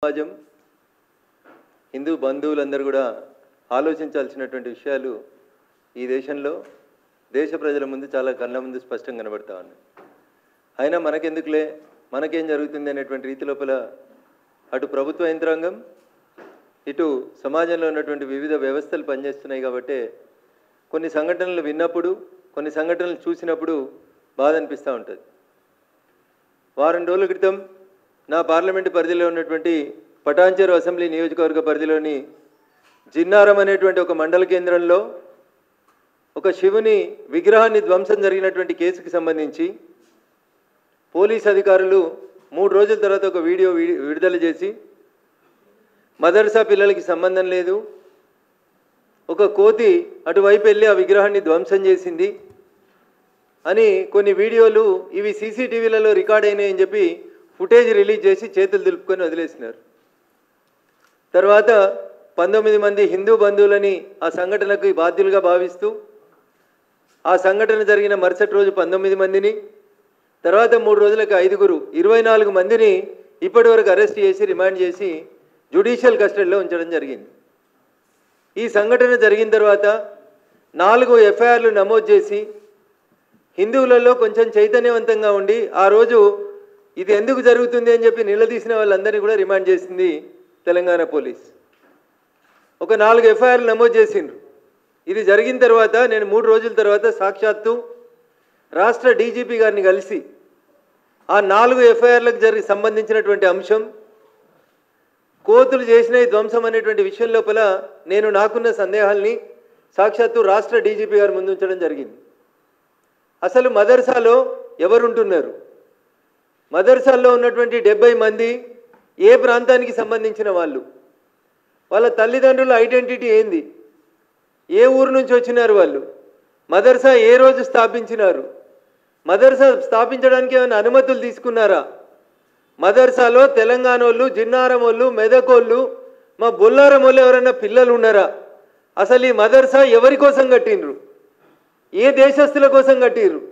సమాజం హిందూ బంధువులందరూ కూడా ఆలోచించాల్సినటువంటి విషయాలు ఈ దేశంలో దేశ ప్రజల ముందు చాలా కళ్ళ ముందు స్పష్టంగా కనబడతా ఉన్నాయి. అయినా మనకెందుకులే, మనకేం జరుగుతుంది అనేటువంటి రీతి లోపల అటు ప్రభుత్వ యంత్రాంగం ఇటు సమాజంలో ఉన్నటువంటి వివిధ వ్యవస్థలు పనిచేస్తున్నాయి. కాబట్టి కొన్ని సంఘటనలు విన్నప్పుడు, కొన్ని సంఘటనలు చూసినప్పుడు బాధ అనిపిస్తూ ఉంటుంది. వారం రోజుల క్రితం నా పార్లమెంటు పరిధిలో ఉన్నటువంటి పటాన్చెరు అసెంబ్లీ నియోజకవర్గ పరిధిలోని జిన్నారం అనేటువంటి ఒక మండల కేంద్రంలో ఒక శివుని విగ్రహాన్ని ధ్వంసం జరిగినటువంటి కేసుకు సంబంధించి పోలీస్ అధికారులు 3 రోజుల తర్వాత ఒక వీడియో విడుదల చేసి మదర్సా పిల్లలకి సంబంధం లేదు, ఒక కోతి అటువైపు వెళ్ళి ఆ విగ్రహాన్ని ధ్వంసం చేసింది అని కొన్ని వీడియోలు ఇవి సీసీటీవీలలో రికార్డ్ అయినాయని చెప్పి ఫుటేజ్ రిలీజ్ చేసి చేతులు దులుపుకొని వదిలేసినారు. తర్వాత 19 మంది హిందూ బంధువులని ఆ సంఘటనకు బాధ్యులుగా భావిస్తూ ఆ సంఘటన జరిగిన మరుసటి రోజు 19 మందిని, తర్వాత 3 రోజులకు 5గురు 24 మందిని ఇప్పటి వరకు అరెస్ట్ చేసి రిమాండ్ చేసి జ్యుడిషియల్ కస్టడీలో ఉంచడం జరిగింది. ఈ సంఘటన జరిగిన తర్వాత 4 ఎఫ్ఐఆర్లు నమోదు చేసి హిందువులలో కొంచెం చైతన్యవంతంగా ఉండి ఆ రోజు ఇది ఎందుకు జరుగుతుంది అని చెప్పి నిలదీసిన వాళ్ళందరినీ కూడా రిమాండ్ చేసింది తెలంగాణ పోలీస్. ఒక 4 ఎఫ్ఐఆర్లు నమోదు చేసిండ్రు. ఇది జరిగిన తర్వాత నేను 3 రోజుల తర్వాత సాక్షాత్తు రాష్ట్ర డీజీపీ గారిని కలిసి ఆ 4 ఎఫ్ఐఆర్లకు సంబంధించినటువంటి అంశం కోతులు చేసిన ధ్వంసం అనేటువంటి విషయం లోపల నేను నాకున్న సందేహాల్ని సాక్షాత్తు రాష్ట్ర డీజీపీ గారి ముందు ఉంచడం జరిగింది. అసలు మదర్సాలో ఎవరుంటున్నారు, మదర్సాల్లో ఉన్నటువంటి 70 మంది ఏ ప్రాంతానికి సంబంధించిన వాళ్ళు, వాళ్ళ తల్లిదండ్రుల ఐడెంటిటీ ఏంది, ఏ ఊరు నుంచి వచ్చినారు వాళ్ళు, మదర్సా ఏ రోజు స్థాపించినారు, మదర్సా స్థాపించడానికి ఏమైనా అనుమతులు తీసుకున్నారా, మదర్సాలో తెలంగాణ వాళ్ళు, జిన్నారం వాళ్ళు, మెదకోళ్ళు, మా బొల్లారం వాళ్ళు ఎవరైనా పిల్లలు ఉన్నారా, అసలు ఈ మదర్సా ఎవరి కోసం కట్టిండ్రు, ఏ దేశస్తుల కోసం కట్టిర్రు,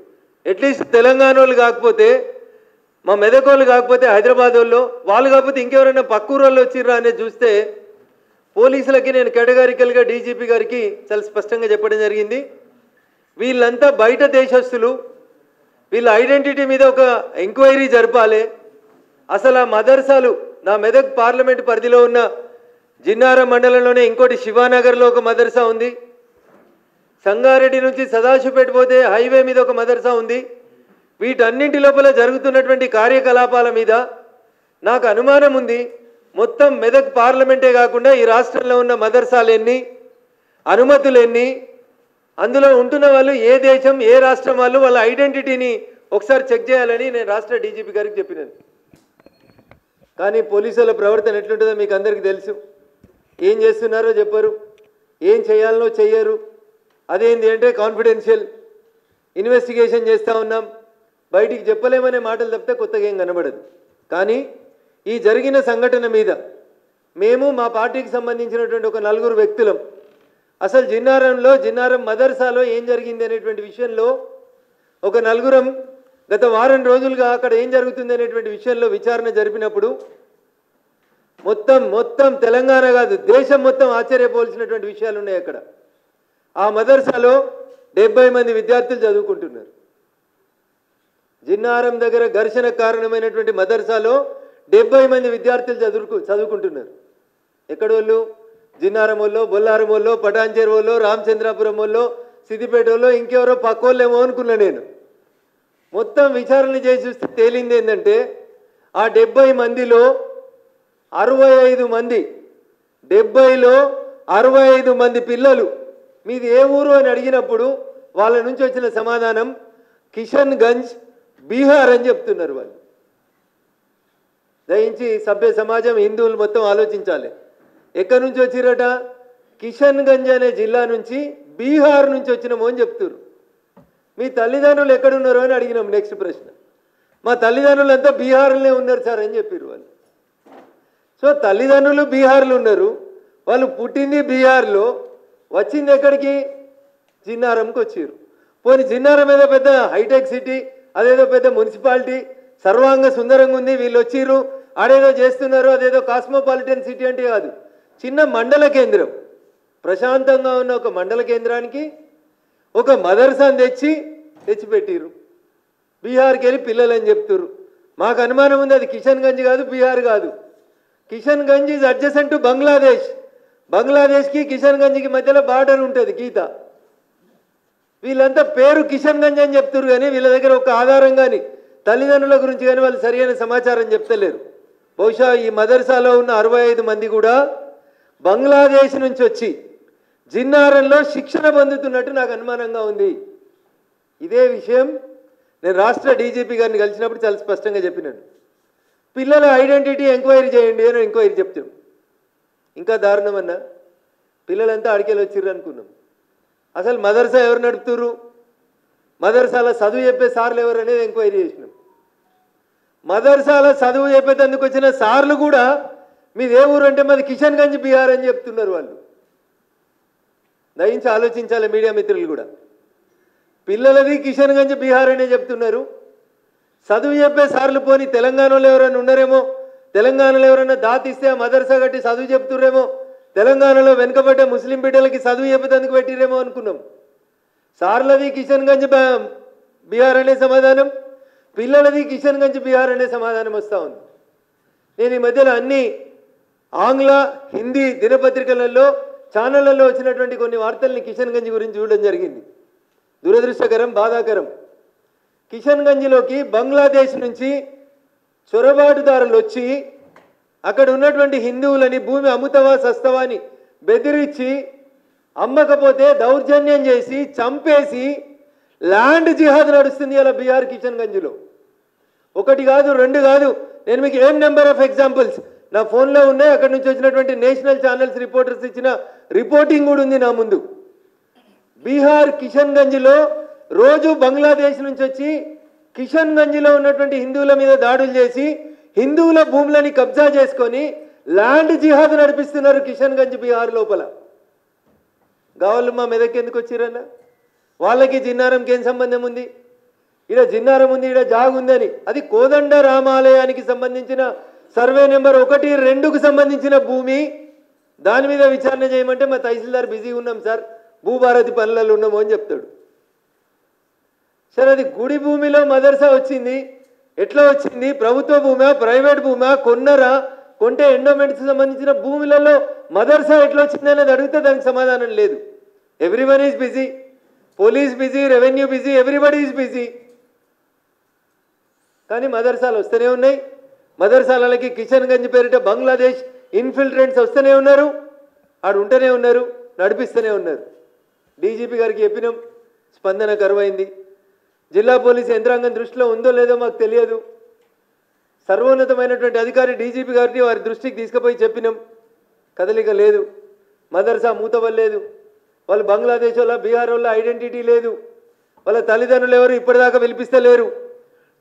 అట్లీస్ట్ తెలంగాణ వాళ్ళు కాకపోతే మా మెదకోళ్ళు కాకపోతే హైదరాబాద్ వాళ్ళు కాకపోతే ఇంకెవరైనా పక్కూరు వాళ్ళు వచ్చిర్రా అనేది చూస్తే పోలీసులకి నేను కేటగారికల్గా డీజీపీ గారికి చాలా స్పష్టంగా చెప్పడం జరిగింది. వీళ్ళంతా బయట దేశస్తులు, వీళ్ళ ఐడెంటిటీ మీద ఒక ఎంక్వైరీ జరపాలి. అసలు ఆ మదర్సాలు నా మెదక్ పార్లమెంట్ పరిధిలో ఉన్న జిన్నారం మండలంలోనే ఇంకోటి శివానగర్లో ఒక మదర్సా ఉంది, సంగారెడ్డి నుంచి సదాశివపేట పోతే హైవే మీద ఒక మదర్సా ఉంది. వీటన్నింటి లోపల జరుగుతున్నటువంటి కార్యకలాపాల మీద నాకు అనుమానం ఉంది. మొత్తం మెదక్ పార్లమెంటే కాకుండా ఈ రాష్ట్రంలో ఉన్న మదర్సాలు ఎన్ని, అనుమతులు ఎన్ని, అందులో ఉంటున్న వాళ్ళు ఏ దేశం ఏ రాష్ట్రం వాళ్ళు, వాళ్ళ ఐడెంటిటీని ఒకసారి చెక్ చేయాలని నేను రాష్ట్ర డీజీపీ గారికి చెప్పినాను. కానీ పోలీసుల ప్రవర్తన ఎట్లుంటుందో మీకు అందరికీ తెలుసు. ఏం చేస్తున్నారో చెప్పరు, ఏం చేయాలనో చెయ్యరు. అదేంటి అంటే కాన్ఫిడెన్షియల్ ఇన్వెస్టిగేషన్ చేస్తూ ఉన్నాం, బయటికి చెప్పలేమనే మాటలు తప్పితే కొత్తగా ఏం కనబడదు. కానీ ఈ జరిగిన సంఘటన మీద మేము మా పార్టీకి సంబంధించినటువంటి ఒక 4 వ్యక్తులం అసలు జిన్నారం మదర్సాలో ఏం జరిగింది అనేటువంటి విషయంలో ఒక 4 గత వారం రోజులుగా అక్కడ ఏం జరుగుతుంది అనేటువంటి విషయంలో విచారణ జరిపినప్పుడు మొత్తం తెలంగాణ కాదు దేశం మొత్తం ఆశ్చర్యపోవాల్సినటువంటి విషయాలు ఉన్నాయి. అక్కడ ఆ మదర్సాలో 70 మంది విద్యార్థులు చదువుకుంటున్నారు. జిన్నారం దగ్గర ఘర్షణకు కారణమైనటువంటి మదర్సాలో 70 మంది విద్యార్థులు చదువుకుంటున్నారు. ఎక్కడ వాళ్ళు, జిన్నారం వాళ్ళు, బొల్లారం వాళ్ళు, పటాన్చెరు వాళ్ళు, రామచంద్రాపురం వాళ్ళు, సిద్దిపేట వాళ్ళు, ఇంకెవరో పక్కోళ్ళేమో అనుకున్నా నేను. మొత్తం విచారణ చేసి చూస్తే తేలింది ఏంటంటే ఆ 70 మందిలో 65 మంది, 70లో 65 మంది పిల్లలు మీది ఏ ఊరు అని అడిగినప్పుడు వాళ్ళ నుంచి వచ్చిన సమాధానం కిషన్గంజ్, బీహార్ అని చెప్తున్నారు వాళ్ళు. దయించి సభ్య సమాజం, హిందువులు మొత్తం ఆలోచించాలి. ఎక్కడి నుంచి వచ్చిరట, కిషన్గంజ్ అనే జిల్లా నుంచి, బీహార్ నుంచి వచ్చినామో అని చెప్తున్నారు. మీ తల్లిదండ్రులు ఎక్కడున్నారు అని అడిగినాం. నెక్స్ట్ ప్రశ్న, మా తల్లిదండ్రులంతా బీహార్లోనే ఉన్నారు సార్ అని చెప్పారు వాళ్ళు. సో తల్లిదండ్రులు బీహార్లో ఉన్నారు, వాళ్ళు పుట్టింది బీహార్లో, వచ్చింది ఎక్కడికి, జిన్నారంకి వచ్చారు. పోనీ జిన్నారం ఏదో పెద్ద హైటెక్ సిటీ, అదేదో పెద్ద మున్సిపాలిటీ, సర్వాంగ సుందరంగా ఉంది, వీళ్ళు వచ్చిర్రు ఆడేదో చేస్తున్నారు, అదేదో కాస్మోపాలిటన్ సిటీ అంటే కాదు, చిన్న మండల కేంద్రం, ప్రశాంతంగా ఉన్న ఒక మండల కేంద్రానికి ఒక మదర్సాను తెచ్చిపెట్టిర్రు. బీహార్కి వెళ్ళి పిల్లలని చెప్తున్నారు. మాకు అనుమానం ఉంది అది కిషన్గంజ్ కాదు, బీహార్ కాదు. Kishanganj is adjacent to Bangladesh. బంగ్లాదేశ్కి కిషన్గంజ్కి మధ్యలో బార్డర్ ఉంటుంది, గీత. వీళ్ళంతా పేరు కిషన్గంజ్ అని చెప్తున్నారు, కానీ వీళ్ళ దగ్గర ఒక ఆధారం కానీ తల్లిదండ్రుల గురించి కానీ వాళ్ళు సరైన సమాచారం చెప్తలేరు. బహుశా ఈ మదర్సాలో ఉన్న 65 మంది కూడా బంగ్లాదేశ్ నుంచి వచ్చి జిన్నారంలో శిక్షణ పొందుతున్నట్టు నాకు అనుమానంగా ఉంది. ఇదే విషయం నేను రాష్ట్ర డీజీపీ గారిని కలిసినప్పుడు చాలా స్పష్టంగా చెప్పినాను. పిల్లల ఐడెంటిటీ ఎంక్వైరీ చేయండి అని ఎంక్వైరీ చెప్తాం. ఇంకా దారుణం అన్నా, పిల్లలంతా అడికెళ్ళి వచ్చిర్రు అనుకున్నాం. అసలు మదర్సా ఎవరు నడుపుతుర్రు, మదర్సాల చదువు చెప్పే సార్లు ఎవరు అనేది ఎంక్వైరీ చేసినాం. మదర్సాల చదువు చెప్పేందుకు వచ్చిన సార్లు కూడా మీది ఏ ఊరు అంటే మాది కిషన్గంజ్ బీహార్ అని చెప్తున్నారు. వాళ్ళు దయించి ఆలోచించాలి మీడియా మిత్రులు కూడా. పిల్లలది కిషన్గంజ్ బీహార్ అనే చెప్తున్నారు. చదువు చెప్పే సార్లు పోని తెలంగాణలో ఎవరైనా ఉన్నారేమో, తెలంగాణలో ఎవరైనా దాతిస్తే ఆ మదర్సా కట్టి చదువు చెప్తుర్రేమో, తెలంగాణలో వెనుకబడ్డ ముస్లిం బిడ్డలకి చదువు చెప్పేందుకు పెట్టిరేమో అనుకున్నాం. సార్లది కిషన్గంజ్ బీహార్ అనే సమాధానం, పిల్లలది కిషన్గంజ్ బీహార్ అనే సమాధానం వస్తూ ఉంది. నేను ఈ మధ్యలో అన్ని ఆంగ్ల హిందీ దినపత్రికలలో ఛానళ్లలో వచ్చినటువంటి కొన్ని వార్తల్ని కిషన్గంజ్ గురించి చూడడం జరిగింది. దురదృష్టకరం, బాధాకరం. కిషన్గంజ్లోకి బంగ్లాదేశ్ నుంచి చొరబాటుదారులు వచ్చి అక్కడ ఉన్నటువంటి హిందువులని భూమి అమ్ముతవా సస్తవా అని బెదిరించి అమ్మకపోతే దౌర్జన్యం చేసి చంపేసి ల్యాండ్ జిహాద్ నడుస్తుంది అలా బీహార్ కిషన్గంజ్లో. ఒకటి కాదు, రెండు కాదు, నేను మీకు ఏం నెంబర్ ఆఫ్ ఎగ్జాంపుల్స్ నా ఫోన్లో ఉన్నాయి. అక్కడి నుంచి వచ్చినటువంటి నేషనల్ ఛానల్స్ రిపోర్టర్స్ ఇచ్చిన రిపోర్టింగ్ కూడా ఉంది నా ముందు. బీహార్ కిషన్గంజ్లో రోజు బంగ్లాదేశ్ నుంచి వచ్చి కిషన్గంజ్లో ఉన్నటువంటి హిందువుల మీద దాడులు చేసి హిందువుల భూములని కబ్జా చేసుకొని ల్యాండ్ జిహాద్ నడిపిస్తున్నారు కిషన్గంజ్ బీహార్ లోపల. గావాళ్ళు మా మెదక్ ఎందుకు వచ్చిరన్న? వాళ్ళకి జిన్నారంకి ఏం సంబంధం ఉంది? ఈడ జిన్నారం ఉంది, ఈడ జాగుందని. అది కోదండ రామాలయానికి సంబంధించిన సర్వే నెంబర్ 1, 2కు సంబంధించిన భూమి. దాని మీద విచారణ చేయమంటే మా తహసీల్దార్ బిజీగా ఉన్నాం సార్, భూభారతి పనులలో ఉన్నాము అని చెప్తాడు. సరే, అది గుడి భూమిలో మదర్సా వచ్చింది, ఎట్లా వచ్చింది? ప్రభుత్వ భూమా, ప్రైవేట్ భూమా, కొన్నరా, కొంటే ఎండోమెంట్స్ సంబంధించిన భూములలో మదర్సా ఎట్లా వచ్చింది అనేది అడిగితే దానికి సమాధానం లేదు. Everyone is busy, police busy, revenue busy, everybody is busy. కానీ మదర్సాలు వస్తూనే ఉన్నాయి. మదర్సాలకి కిషన్గంజ్ పేరిట బంగ్లాదేశ్ ఇన్ఫిల్ట్రెంట్స్ వస్తూనే ఉన్నారు, ఆడు ఉంటూనే ఉన్నారు, నడిపిస్తూనే ఉన్నారు. డీజీపీ గారికి చెప్పినాం, స్పందన కరువైంది. జిల్లా పోలీసు యంత్రాంగం దృష్టిలో ఉందో లేదో మాకు తెలియదు. సర్వోన్నతమైనటువంటి అధికారి డీజీపీ గారిని వారి దృష్టికి తీసుకుపోయి చెప్పినాం, కదలిక లేదు, మదర్సా మూతవల్లేదు. వాళ్ళు బంగ్లాదేశ్ వాళ్ళ, బీహార్ వాళ్ళ ఐడెంటిటీ లేదు, వాళ్ళ తల్లిదండ్రులు ఎవరు ఇప్పటిదాకా పిలిపిస్తలేరు.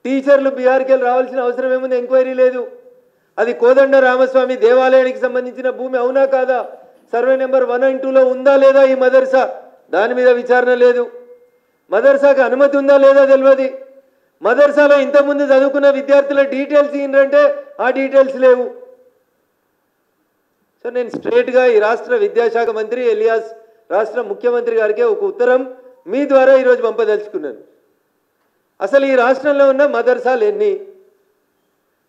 టీచర్లు బీహార్కి వెళ్ళి రావాల్సిన అవసరం ఏముంది? ఎంక్వైరీ లేదు. అది కోదండ రామస్వామి దేవాలయానికి సంబంధించిన భూమి అవునా కాదా, సర్వే నెంబర్ 1 and 2లో ఉందా లేదా ఈ మదర్సా, దాని మీద విచారణ లేదు. మదర్సాకి అనుమతి ఉందా లేదా తెలియదు. మదర్సాలో ఇంతకుముందు చదువుకున్న విద్యార్థుల డీటెయిల్స్ ఏంటంటే ఆ డీటెయిల్స్ లేవు. సో నేను స్ట్రేట్గా ఈ రాష్ట్ర విద్యాశాఖ మంత్రి ఎలియాస్ రాష్ట్ర ముఖ్యమంత్రి గారికి ఒక ఉత్తరం మీ ద్వారా ఈరోజు పంపదలుచుకున్నాను. అసలు ఈ రాష్ట్రంలో ఉన్న మదర్సాలు ఎన్ని?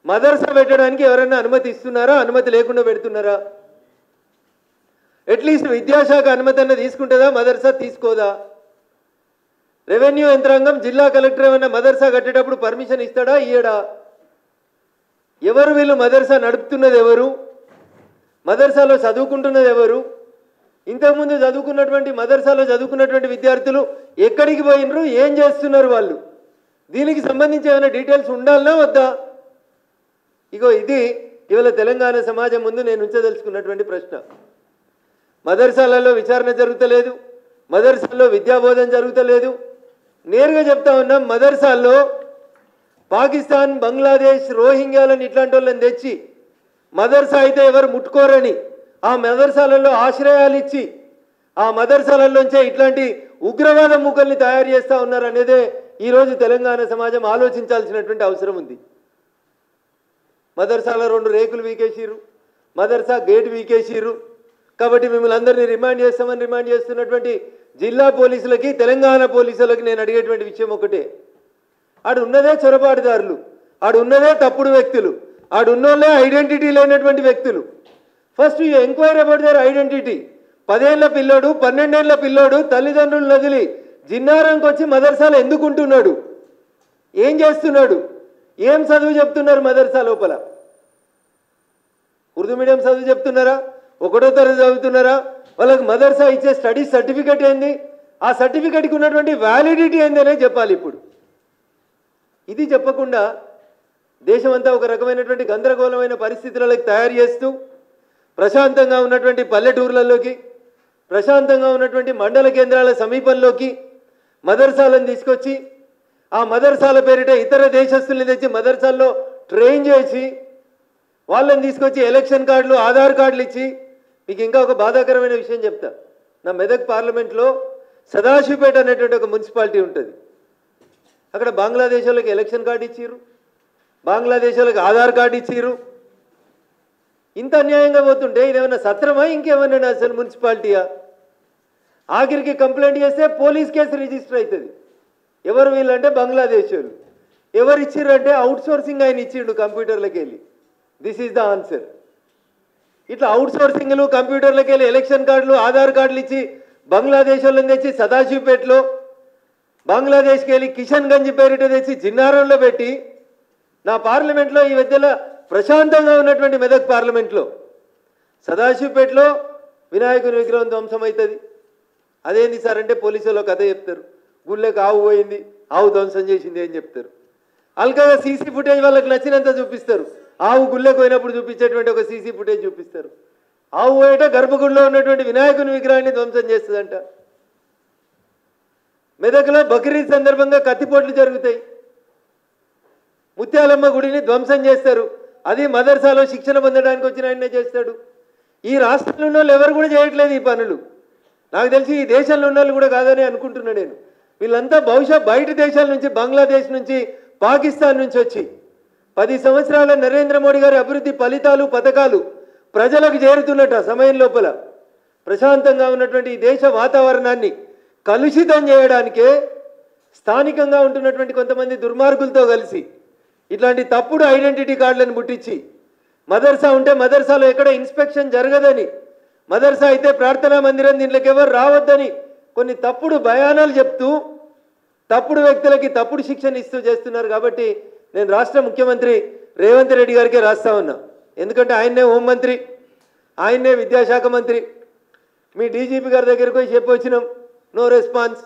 మదర్సా పెట్టడానికి ఎవరైనా అనుమతి ఇస్తున్నారా, అనుమతి లేకుండా పెడుతున్నారా? అట్లీస్ట్ విద్యాశాఖ అనుమతి అన్న తీసుకుంటుందా, మదర్సా తీసుకోదా? రెవెన్యూ యంత్రాంగం, జిల్లా కలెక్టర్ ఏమైనా మదర్సా కట్టేటప్పుడు పర్మిషన్ ఇస్తాడా, ఇయ్యడా? ఎవరు వీళ్ళు? మదర్సా నడుపుతున్నది ఎవరు? మదర్సాలో చదువుకుంటున్నది ఎవరు? ఇంతకుముందు చదువుకున్నటువంటి మదర్సాలో చదువుకున్నటువంటి విద్యార్థులు ఎక్కడికి పోయినరు, ఏం చేస్తున్నారు వాళ్ళు? దీనికి సంబంధించి ఏమైనా డీటెయిల్స్ ఉండాలనా వద్దా? ఇగో ఇది ఇవాళ తెలంగాణ సమాజం ముందు నేను ఉంచదలుచుకున్నటువంటి ప్రశ్న. మదర్సాలలో విచారణ జరుగుతలేదు, మదర్సాల్లో విద్యాబోధన జరుగుతలేదు. నేరుగా చెప్తా ఉన్నాం, మదర్సాల్లో పాకిస్తాన్, బంగ్లాదేశ్, రోహింగ్యాలని ఇట్లాంటి వాళ్ళని తెచ్చి మదర్సా అయితే ఎవరు ముట్టుకోరని ఆ మదర్సాలలో ఆశ్రయాలు ఇచ్చి ఆ మదర్సాలలోంచే ఇట్లాంటి ఉగ్రవాద మూకల్ని తయారు చేస్తూ ఉన్నారు అనేదే ఈరోజు తెలంగాణ సమాజం ఆలోచించాల్సినటువంటి అవసరం ఉంది. మదర్సాలో 2 రేకులు వీకేసిర్రు, మదర్సా గేట్ వీకేసిర్రు. కాబట్టి మిమ్మల్ని అందరినీ రిమాండ్ చేస్తామని రిమాండ్ చేస్తున్నటువంటి జిల్లా పోలీసులకి, తెలంగాణ పోలీసులకి నేను అడిగేటువంటి విషయం ఒకటే, ఆడున్నదే చొరబాటుదారులు, ఆడున్నదే తప్పుడు వ్యక్తులు, ఆడున్నోళ్ళే ఐడెంటిటీ లేనటువంటి వ్యక్తులు. First you enquiry about their identity. 10 ఏళ్ల పిల్లోడు, 12 ఏళ్ల పిల్లోడు తల్లిదండ్రులు వదిలి జిన్నారంకి వచ్చి మదర్సాలో ఎందుకుంటున్నాడు? ఏం చేస్తున్నాడు? ఏం చదువు చెప్తున్నారు మదర్సా లోపల? ఉర్దూ మీడియం చదువు చెప్తున్నారా? 1వ తరగతి చదువుతున్నారా? వాళ్ళకి మదర్సా ఇచ్చే స్టడీ సర్టిఫికెట్ ఏంది? ఆ సర్టిఫికెట్కి ఉన్నటువంటి వ్యాలిడిటీ ఏంది అనేది చెప్పాలి. ఇప్పుడు ఇది చెప్పకుండా దేశమంతా ఒక రకమైనటువంటి గందరగోళమైన పరిస్థితులకు తయారు చేస్తూ ప్రశాంతంగా ఉన్నటువంటి పల్లెటూర్లలోకి, ప్రశాంతంగా ఉన్నటువంటి మండల కేంద్రాల సమీపంలోకి మదర్సాలను తీసుకొచ్చి ఆ మదర్సాల పేరిట ఇతర దేశస్తుల్ని తెచ్చి మదర్సాల్లో ట్రైన్ చేసి వాళ్ళని తీసుకొచ్చి ఎలక్షన్ కార్డులు, ఆధార్ కార్డులు ఇచ్చి, మీకు ఇంకా ఒక బాధాకరమైన విషయం చెప్తా. నా మెదక్ పార్లమెంట్లో సదాశివపేట అనేటువంటి ఒక మున్సిపాలిటీ ఉంటుంది. అక్కడ బంగ్లాదేశ్ వాళ్ళకి ఎలక్షన్ కార్డు ఇచ్చిర్రు, బంగ్లాదేశ్ వాళ్ళకి ఆధార్ కార్డు ఇచ్చిర్రు. ఇంత అన్యాయంగా పోతుంటే ఇదేమన్నా సత్రమా, ఇంకేమన్నా అసలు మున్సిపాలిటీయా? ఆఖరికి కంప్లైంట్ చేస్తే పోలీస్ కేసు రిజిస్టర్ అవుతుంది. ఎవరు వీళ్ళంటే బంగ్లాదేశ్ వాళ్ళు. ఎవరు ఇచ్చిర్రు అంటే అవుట్సోర్సింగ్ ఆయన ఇచ్చిండు కంప్యూటర్లకు వెళ్ళి. This is the answer. ఇట్లా అవుట్సోర్సింగ్లు, కంప్యూటర్లకు వెళ్ళి ఎలక్షన్ కార్డులు, ఆధార్ కార్డులు ఇచ్చి బంగ్లాదేశ్ వాళ్ళని తెచ్చి సదాశివపేటలో, బంగ్లాదేశ్కి వెళ్ళి కిషన్ గంజ్ పేరిట తెచ్చి జిన్నారంలో పెట్టి నా పార్లమెంట్లో ఈ మధ్యలో ప్రశాంతంగా ఉన్నటువంటి మెదక్ పార్లమెంట్లో సదాశివపేటలో వినాయకుని విగ్రహం ధ్వంసం అవుతుంది. అదేంది సార్ అంటే పోలీసులు కథ చెప్తారు. గుళ్ళకి ఆవు పోయింది, ఆవు ధ్వంసం చేసింది అని చెప్తారు. అల్కగా సీసీ ఫుటేజ్ వాళ్ళకి నచ్చినంత చూపిస్తారు. ఆవు గుళ్ళకి పోయినప్పుడు చూపించేటువంటి ఒక సీసీ ఫుటేజ్ చూపిస్తారు. ఆవు పోయేట గర్భగుడిలో ఉన్నటువంటి వినాయకుని విగ్రహాన్ని ధ్వంసం చేస్తుందంట. మెదక్లో బక్రీద్ సందర్భంగా కత్తిపోట్లు జరుగుతాయి. ముత్యాలమ్మ గుడిని ధ్వంసం చేస్తారు. అది మదర్సాలో శిక్షణ పొందడానికి వచ్చిన ఆయనే చేస్తాడు. ఈ రాష్ట్రంలో ఉన్న వాళ్ళు ఎవరు కూడా చేయట్లేదు ఈ పనులు. నాకు తెలిసి ఈ దేశంలో ఉన్న వాళ్ళు కూడా కాదని అనుకుంటున్నా నేను. వీళ్ళంతా బహుశా బయట దేశాల నుంచి, బంగ్లాదేశ్ నుంచి, పాకిస్తాన్ నుంచి వచ్చి 10 సంవత్సరాల నరేంద్ర మోడీ గారి అభివృద్ధి ఫలితాలు, పథకాలు ప్రజలకు చేరుతున్నట్టు ఆ సమయం లోపల ప్రశాంతంగా ఉన్నటువంటి ఈ దేశ వాతావరణాన్ని కలుషితం చేయడానికే స్థానికంగా ఉంటున్నటువంటి కొంతమంది దుర్మార్గులతో కలిసి ఇట్లాంటి తప్పుడు ఐడెంటిటీ కార్డులను పుట్టించి, మదర్సా ఉంటే మదర్సాలో ఎక్కడ ఇన్స్పెక్షన్ జరగదని, మదర్సా అయితే ప్రార్థనా మందిరం దీంట్లోకి ఎవరు రావద్దని కొన్ని తప్పుడు బయానాలు చెప్తూ తప్పుడు వ్యక్తులకి తప్పుడు శిక్షణ ఇస్తూ చేస్తున్నారు. కాబట్టి నేను రాష్ట్ర ముఖ్యమంత్రి రేవంత్ రెడ్డి గారికే రాస్తా ఉన్నా. ఎందుకంటే ఆయన్నే హోంమంత్రి, ఆయన్నే విద్యాశాఖ మంత్రి. మీ డీజీపీ గారి దగ్గరికి పోయి చెప్పొచ్చినాం, నో రెస్పాన్స్.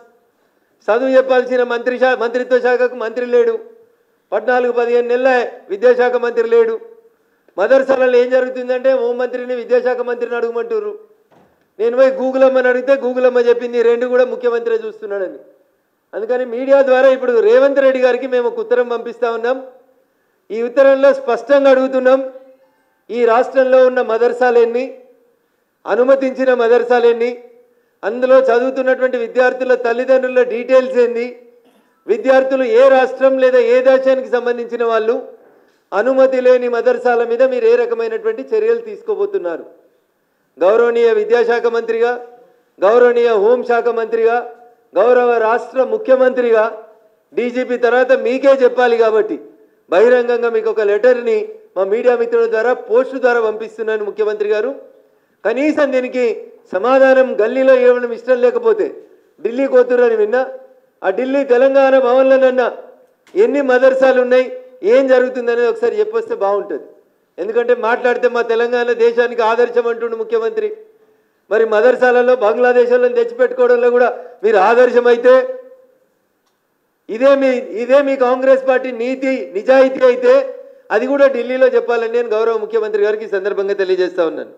చదువు చెప్పాల్సిన మంత్రిత్వ శాఖకు మంత్రి లేడు. 14-15 నెలల విద్యాశాఖ మంత్రి లేడు. మదర్సాలలో ఏం జరుగుతుందంటే హోంమంత్రిని, విద్యాశాఖ మంత్రిని అడగమంటారు. నేను పోయి గూగుల్ అమ్మని అడిగితే గూగుల్ అమ్మ చెప్పింది 2 కూడా ముఖ్యమంత్రి చూస్తున్నాడని. అందుకని మీడియా ద్వారా ఇప్పుడు రేవంత్ రెడ్డి గారికి మేము ఒక ఉత్తరం పంపిస్తూ ఉన్నాం. ఈ ఉత్తరంలో స్పష్టంగా అడుగుతున్నాం, ఈ రాష్ట్రంలో ఉన్న మదర్సాలెన్ని, అనుమతించిన మదర్సాలెన్ని, అందులో చదువుతున్నటువంటి విద్యార్థుల తల్లిదండ్రుల డీటెయిల్స్ ఏంది, విద్యార్థులు ఏ రాష్ట్రం లేదా ఏ దేశానికి సంబంధించిన వాళ్ళు, అనుమతి లేని మదర్సాల మీద మీరు ఏ రకమైనటువంటి చర్యలు తీసుకోబోతున్నారు. గౌరవనీయ విద్యాశాఖ మంత్రిగా, గౌరవనీయ హోంశాఖ మంత్రిగా, గౌరవ రాష్ట్ర ముఖ్యమంత్రిగా డీజీపీ తర్వాత మీకే చెప్పాలి. కాబట్టి బహిరంగంగా మీకు ఒక లెటర్ని మా మీడియా మిత్రుల ద్వారా పోస్టు ద్వారా పంపిస్తున్నాను. ముఖ్యమంత్రి గారు, కనీసం దీనికి సమాధానం గల్లీలో ఇవ్వడం ఇష్టం లేకపోతే ఢిల్లీ కోతురని విన్నా, ఆ ఢిల్లీ తెలంగాణ భవన్లోనన్నా ఎన్ని మదర్సాలు ఉన్నాయి, ఏం జరుగుతుందనేది ఒకసారి చెప్పొస్తే బాగుంటుంది. ఎందుకంటే మాట్లాడితే మా తెలంగాణ దేశానికి ఆదర్శం అంటుండు ముఖ్యమంత్రి. మరి మదర్సాలలో బంగ్లాదేశ్లను తెచ్చిపెట్టుకోవడంలో కూడా మీరు ఆదర్శం అయితే, ఇదే మీ కాంగ్రెస్ పార్టీ నీతి నిజాయితీ అయితే అది కూడా ఢిల్లీలో చెప్పాలని నేను గౌరవ ముఖ్యమంత్రి గారికి ఈ సందర్భంగా తెలియజేస్తా ఉన్నాను.